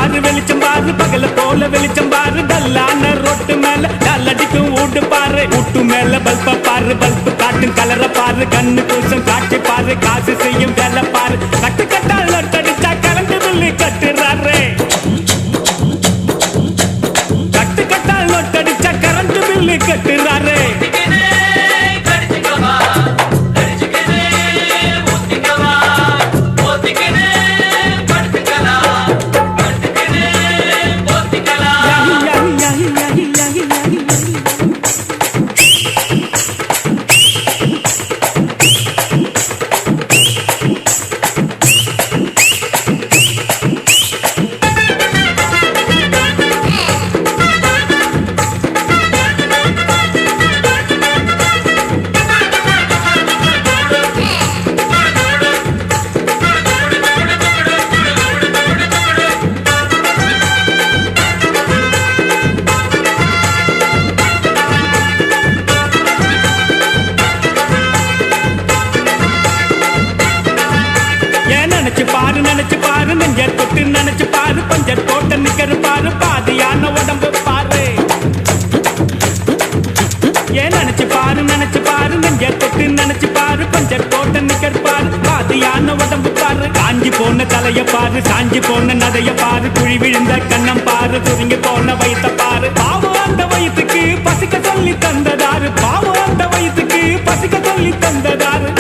பாரு வெளிச்சம் பாரு பகல போல வெளிச்சம் பாரு டல்லான ரோட்டு மேல டல்லடிக்கும் ஊட்டு பாரு ஊட்டு மேல பல்ப பாரு பல்பு காட்டும் கலர பாரு கண்ணு கூசம் காட்சி பாரு காசு செய்யும் வேலை பாரு கட்டு கட்டால் நட்டடிச்சா கரண்ட் பில்லு கட்டுறாரு கட்டு கட்டால் நட்டடிச்சா கரண்ட் பில்லு கட்டுறாரு நினைச்சு பாரு நெஞ்ச தொட்டு நினைச்சு பாரு பஞ்சர் போட்ட நிக்கரு பாரு பாதியான உடம்பு பாரு ஏன் நினைச்சு பாரு நெஞ்ச தொட்டு நினைச்சு பாரு பஞ்சர் போட்ட நிக்கரு பாரு பாதியான உடம்பு பாரு காஞ்சி போன தலைய பாரு சாஞ்சி போன நதைய பாரு குழி விழுந்த கண்ணம் பாரு துருங்கி போன வயிற்ற பாரு பாவம் அந்த வயிற்றுக்கு பசிக்க சொல்லி தந்ததாரு பாவம் அந்த வயிற்றுக்கு பசிக்க சொல்லி தந்ததாரு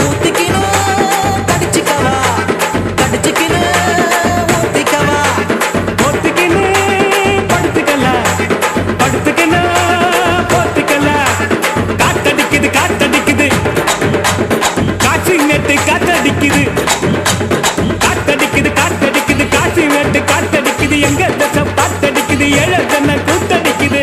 காத்தடிக்குது காசி வெட்டு காத்தடிக்குது எங்க தசை பாத்தடிக்குது ஏழை தன்னை கூத்தடிக்குது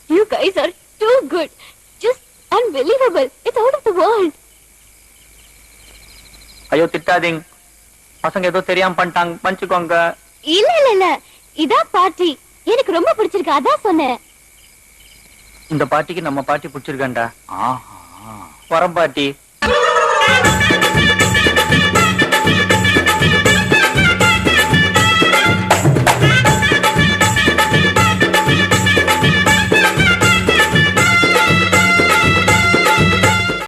You guys are too good. Just unbelievable. It's out of the world. ஐயோ திட்டாதீங்க, பசங்க ஏதோ தெரியாம பண்ணிட்டாங்க, மன்னிச்சுக்கோங்க. இல்ல இதான் பாட்டி எனக்கு ரொம்ப பிடிச்சிருக்கு, அதான் சொன்னேன். இந்த பாட்டிக்கு நம்ம பாட்டி பிடிச்சிருக்கேன்டா. வரம் பாட்டி.